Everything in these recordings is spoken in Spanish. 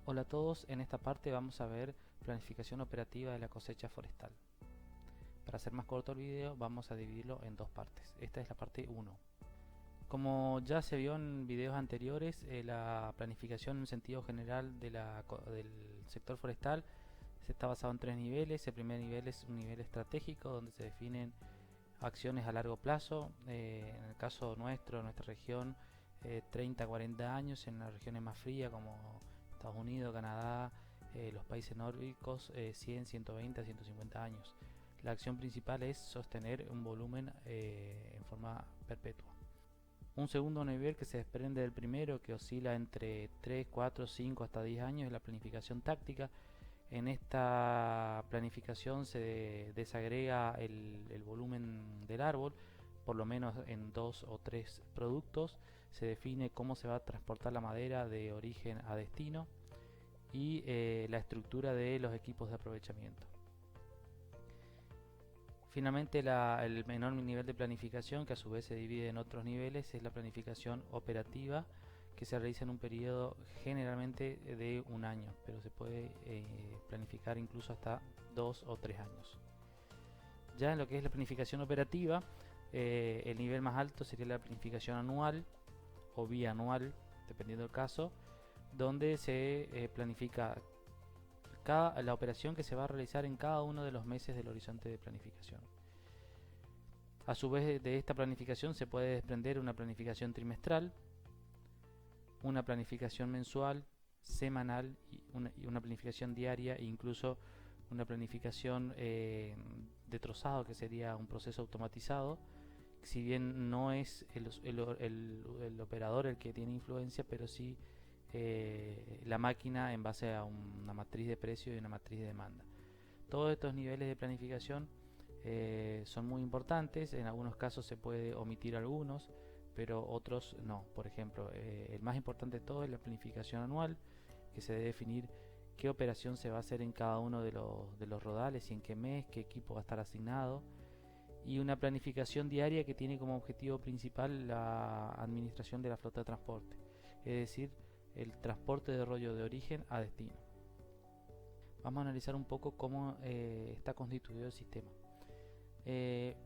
Hola a todos, en esta parte vamos a ver planificación operativa de la cosecha forestal. Para hacer más corto el video vamos a dividirlo en dos partes. Esta es la parte 1. Como ya se vio en videos anteriores, la planificación en sentido general del sector forestal se está basado en tres niveles. El primer nivel es un nivel estratégico donde se definen acciones a largo plazo. En el caso nuestro, nuestra región, 30 a 40 años. En las regiones más frías como Estados Unidos, Canadá, los países nórdicos, 100, 120 a 150 años. La acción principal es sostener un volumen en forma perpetua. Un segundo nivel que se desprende del primero, que oscila entre 3, 4, 5 hasta 10 años, es la planificación táctica. En esta planificación se desagrega el volumen del árbol, por lo menos en 2 o 3 productos. Se define cómo se va a transportar la madera de origen a destino y la estructura de los equipos de aprovechamiento. Finalmente, el menor nivel de planificación, que a su vez se divide en otros niveles, es la planificación operativa, que se realiza en un periodo generalmente de un año, pero se puede planificar incluso hasta 2 o 3 años. Ya en lo que es la planificación operativa, el nivel más alto sería la planificación anual o bianual, dependiendo del caso, donde se planifica la operación que se va a realizar en cada uno de los meses del horizonte de planificación. A su vez de esta planificación se puede desprender una planificación trimestral, una planificación mensual, semanal y una planificación diaria e incluso una planificación de trozado, que sería un proceso automatizado. Si bien no es el operador el que tiene influencia, pero sí la máquina en base a una matriz de precio y una matriz de demanda. Todos estos niveles de planificación son muy importantes. En algunos casos se puede omitir algunos, pero otros no. Por ejemplo, el más importante de todo es la planificación anual, que se debe definir qué operación se va a hacer en cada uno de los rodales y en qué mes, qué equipo va a estar asignado, y una planificación diaria que tiene como objetivo principal la administración de la flota de transporte, es decir, el transporte de rollo de origen a destino. Vamos a analizar un poco cómo está constituido el sistema.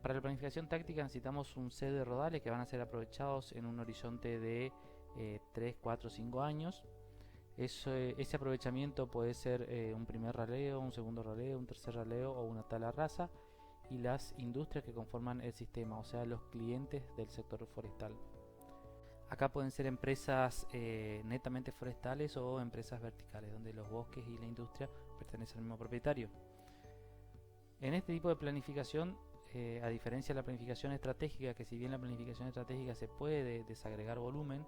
Para la planificación táctica necesitamos un set de rodales que van a ser aprovechados en un horizonte de 3, 4, 5 años. Ese aprovechamiento puede ser un primer raleo, un segundo raleo, un tercer raleo o una tala rasa, y las industrias que conforman el sistema, o sea, los clientes del sector forestal. Acá pueden ser empresas netamente forestales o empresas verticales, donde los bosques y la industria pertenecen al mismo propietario. En este tipo de planificación, a diferencia de la planificación estratégica, que si bien la planificación estratégica se puede desagregar volumen,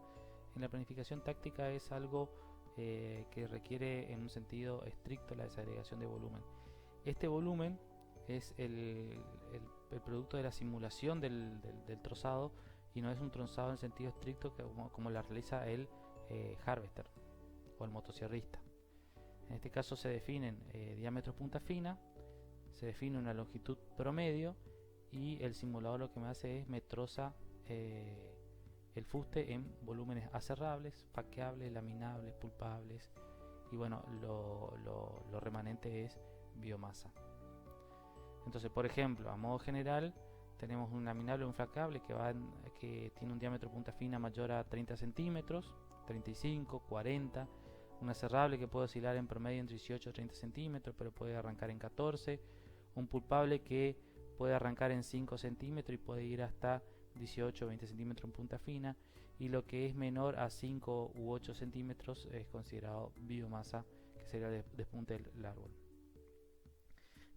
en la planificación táctica es algo que requiere en un sentido estricto la desagregación de volumen. Este volumen es el producto de la simulación del trozado, y no es un trozado en sentido estricto como la realiza el harvester o el motosierrista. En este caso se definen diámetros punta fina, se define una longitud promedio, y el simulador lo que me hace es me troza el fuste en volúmenes aserrables, faqueables, laminables, pulpables, y bueno, lo remanente es biomasa. Entonces, por ejemplo, a modo general, tenemos un laminable o un flacable que tiene un diámetro punta fina mayor a 30 centímetros, 35, 40. Un aserrable que puede oscilar en promedio entre 18 y 30 centímetros, pero puede arrancar en 14. Un pulpable que puede arrancar en 5 centímetros y puede ir hasta 18 o 20 centímetros en punta fina. Y lo que es menor a 5 u 8 centímetros es considerado biomasa, que sería el despunte del árbol.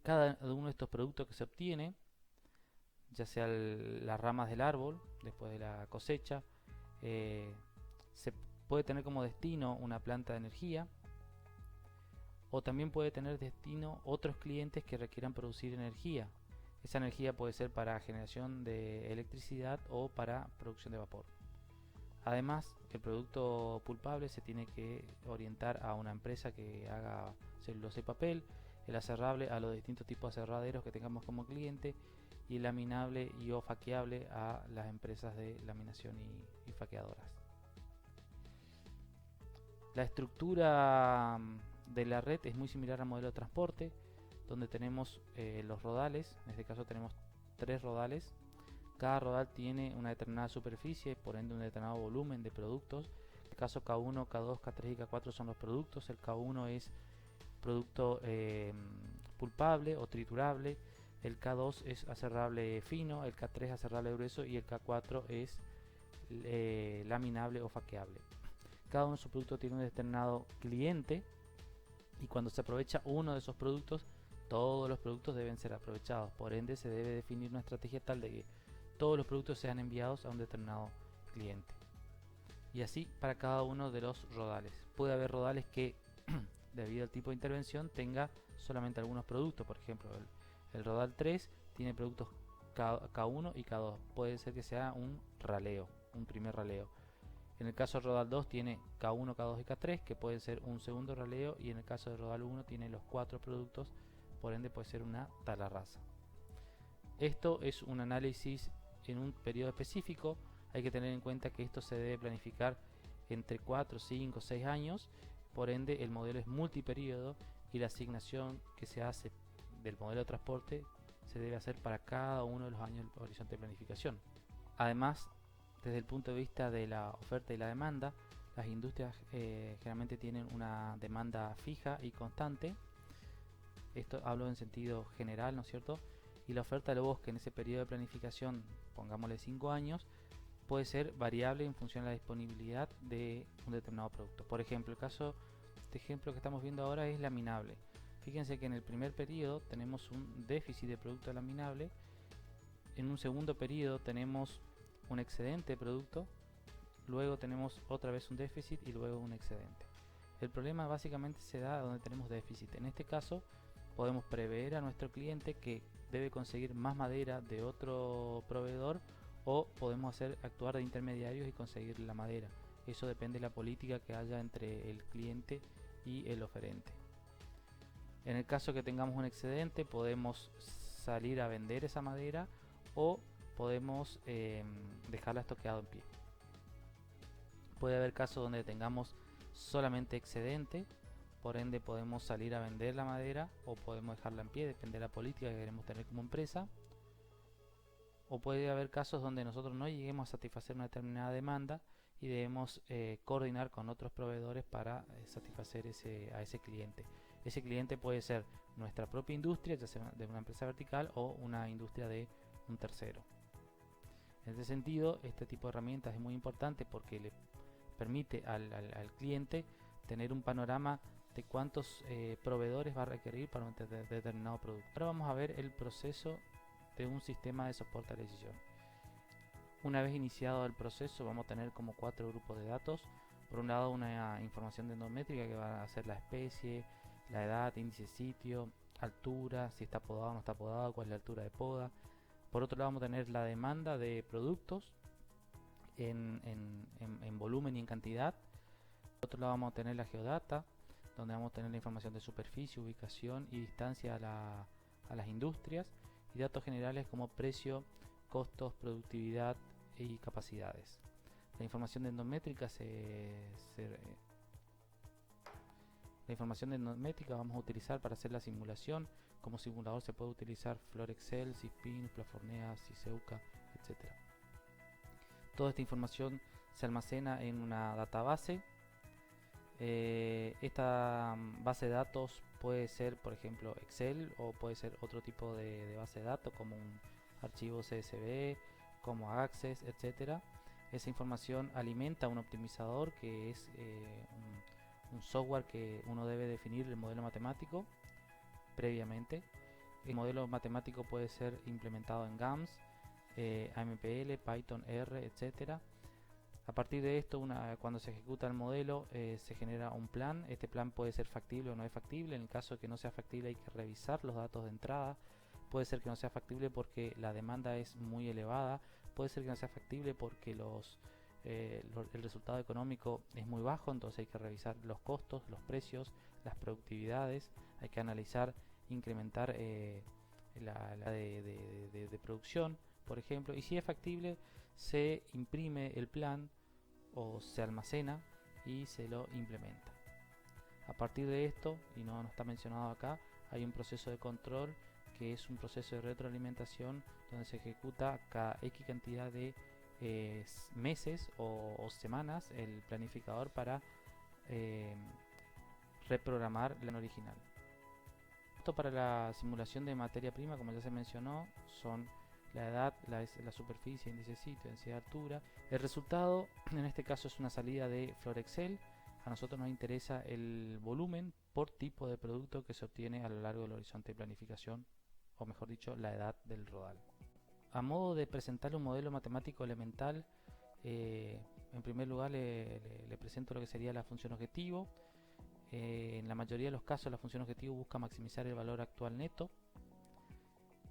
Cada uno de estos productos que se obtiene, ya sea las ramas del árbol después de la cosecha, se puede tener como destino una planta de energía, o también puede tener destino otros clientes que requieran producir energía. Esa energía puede ser para generación de electricidad o para producción de vapor. Además, el producto pulpable se tiene que orientar a una empresa que haga celulosa y papel, el aserrable a los distintos tipos de aserraderos que tengamos como cliente, y el laminable y o faqueable a las empresas de laminación y faqueadoras. La estructura de la red es muy similar al modelo de transporte, donde tenemos los rodales. En este caso tenemos 3 rodales. Cada rodal tiene una determinada superficie, por ende un determinado volumen de productos. En el caso K1, K2, K3 y K4 son los productos. El K1 es producto pulpable o triturable, el K2 es aserrable fino, el K3 aserrable grueso y el K4 es laminable o faqueable. Cada uno de sus productos tiene un determinado cliente, y cuando se aprovecha uno de esos productos, todos los productos deben ser aprovechados. Por ende, se debe definir una estrategia tal de que todos los productos sean enviados a un determinado cliente. Y así para cada uno de los rodales. Puede haber rodales que debido al tipo de intervención tenga solamente algunos productos. Por ejemplo, el rodal 3 tiene productos K1 y K2. Puede ser que sea un raleo, un primer raleo. En el caso del rodal 2 tiene K1, K2 y K3, que puede ser un segundo raleo, y en el caso del rodal 1 tiene los 4 productos, por ende puede ser una talarraza. Esto es un análisis en un periodo específico. Hay que tener en cuenta que esto se debe planificar entre 4, 5, 6 años, por ende el modelo es multiperiodo y la asignación que se hace del modelo de transporte se debe hacer para cada uno de los años del horizonte de planificación. Además, desde el punto de vista de la oferta y la demanda, las industrias generalmente tienen una demanda fija y constante. Esto hablo en sentido general, ¿no es cierto? Y la oferta del bosque en ese periodo de planificación, pongámosle 5 años, puede ser variable en función de la disponibilidad de un determinado producto. Por ejemplo, el caso, este ejemplo que estamos viendo ahora es laminable. Fíjense que en el primer periodo tenemos un déficit de producto laminable, en un segundo periodo tenemos un excedente de producto, luego tenemos otra vez un déficit y luego un excedente. El problema básicamente se da donde tenemos déficit. En este caso podemos prever a nuestro cliente que debe conseguir más madera de otro proveedor, o podemos actuar de intermediarios y conseguir la madera. Eso depende de la política que haya entre el cliente y el oferente. En el caso que tengamos un excedente, podemos salir a vender esa madera o podemos dejarla estoqueada en pie. Puede haber casos donde tengamos solamente excedente, por ende podemos salir a vender la madera o podemos dejarla en pie, depende de la política que queremos tener como empresa. O puede haber casos donde nosotros no lleguemos a satisfacer una determinada demanda y debemos coordinar con otros proveedores para satisfacer a ese cliente. Ese cliente puede ser nuestra propia industria, ya sea de una empresa vertical o una industria de un tercero. En este sentido, este tipo de herramientas es muy importante porque le permite al cliente tener un panorama de cuántos proveedores va a requerir para un determinado producto. Ahora vamos a ver el proceso de un sistema de soporte a la decisión. Una vez iniciado el proceso, vamos a tener como 4 grupos de datos. Por un lado, una información endométrica que va a ser la especie, la edad, índice de sitio, altura, si está podado o no está podado, cuál es la altura de poda. Por otro lado, vamos a tener la demanda de productos en volumen y en cantidad. Por otro lado, vamos a tener la geodata, donde vamos a tener la información de superficie, ubicación y distancia a las industrias, y datos generales como precio, costos, productividad y capacidades. La información endométrica la información endométrica vamos a utilizar para hacer la simulación. Como simulador se puede utilizar Florexcel, Cispin, Plafornea, Ciceuca, etc. Toda esta información se almacena en una database. Esta base de datos puede ser, por ejemplo, Excel, o puede ser otro tipo de base de datos como un archivo CSV, como Access, etc. Esa información alimenta un optimizador, que es un software que uno debe definir el modelo matemático previamente. El modelo matemático puede ser implementado en GAMS, AMPL, Python, R, etc. A partir de esto, cuando se ejecuta el modelo, se genera un plan. Este plan puede ser factible o no es factible. En el caso de que no sea factible, hay que revisar los datos de entrada. Puede ser que no sea factible porque la demanda es muy elevada. Puede ser que no sea factible porque el resultado económico es muy bajo, entonces hay que revisar los costos, los precios, las productividades. Hay que analizar, incrementar la de producción, por ejemplo. Y si es factible, se imprime el plan o se almacena y se lo implementa. A partir de esto, y no está mencionado acá, hay un proceso de control que es un proceso de retroalimentación donde se ejecuta cada X cantidad de meses o semanas el planificador para reprogramar el plan original. Esto para la simulación de materia prima, como ya se mencionó, son la edad, la superficie, índice de sitio, densidad de altura. El resultado en este caso es una salida de FloorExcel. A nosotros nos interesa el volumen por tipo de producto que se obtiene a lo largo del horizonte de planificación, o mejor dicho, la edad del rodal. A modo de presentarle un modelo matemático elemental, en primer lugar le presento lo que sería la función objetivo. En la mayoría de los casos la función objetivo busca maximizar el valor actual neto.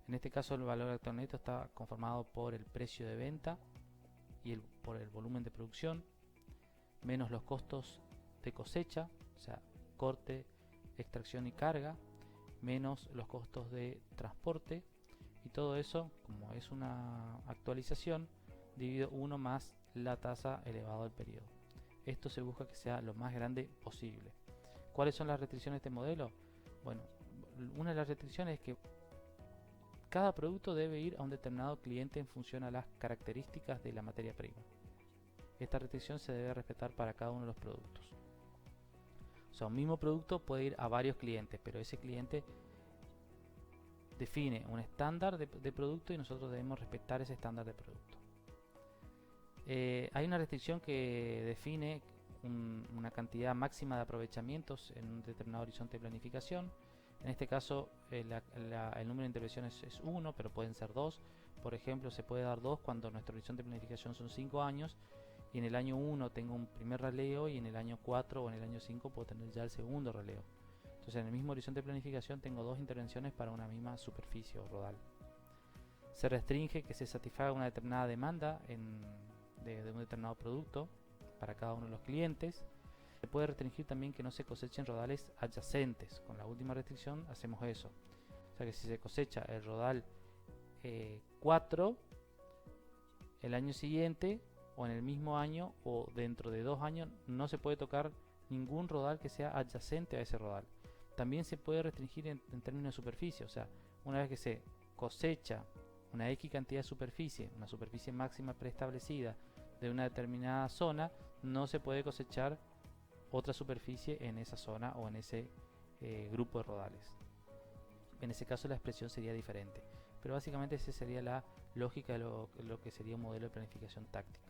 En este caso el valor actual neto está conformado por el precio de venta y por el volumen de producción, menos los costos de cosecha, o sea, corte, extracción y carga, menos los costos de transporte, y todo eso, como es una actualización, dividido 1 más la tasa elevado al periodo. Esto se busca que sea lo más grande posible. ¿Cuáles son las restricciones de este modelo? Bueno, una de las restricciones es que cada producto debe ir a un determinado cliente en función a las características de la materia prima. Esta restricción se debe respetar para cada uno de los productos. O sea, un mismo producto puede ir a varios clientes, pero ese cliente define un estándar de producto y nosotros debemos respetar ese estándar de producto. Hay una restricción que define una cantidad máxima de aprovechamientos en un determinado horizonte de planificación. En este caso el número de intervenciones es 1, pero pueden ser 2. Por ejemplo, se puede dar 2 cuando nuestro horizonte de planificación son 5 años y en el año 1 tengo un primer raleo y en el año 4 o en el año 5 puedo tener ya el segundo raleo. Entonces en el mismo horizonte de planificación tengo 2 intervenciones para una misma superficie o rodal. Se restringe que se satisfaga una determinada demanda de un determinado producto para cada uno de los clientes. Se puede restringir también que no se cosechen rodales adyacentes. Con la última restricción hacemos eso. O sea que si se cosecha el rodal 4 el año siguiente o en el mismo año o dentro de 2 años no se puede tocar ningún rodal que sea adyacente a ese rodal. También se puede restringir en términos de superficie. O sea, una vez que se cosecha una X cantidad de superficie, una superficie máxima preestablecida de una determinada zona, no se puede cosechar otra superficie en esa zona o en ese grupo de rodales. En ese caso la expresión sería diferente, pero básicamente esa sería la lógica de lo que sería un modelo de planificación táctica.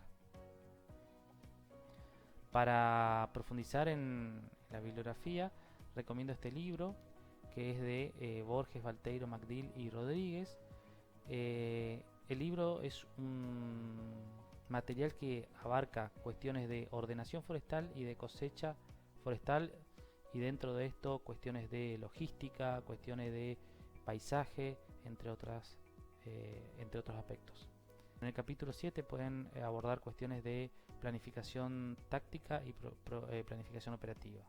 Para profundizar en la bibliografía, recomiendo este libro que es de Borges, Valteiro, MacDill y Rodríguez. El libro es un material que abarca cuestiones de ordenación forestal y de cosecha forestal, y dentro de esto cuestiones de logística, cuestiones de paisaje, entre otros aspectos. En el capítulo 7 pueden abordar cuestiones de planificación táctica y planificación operativa.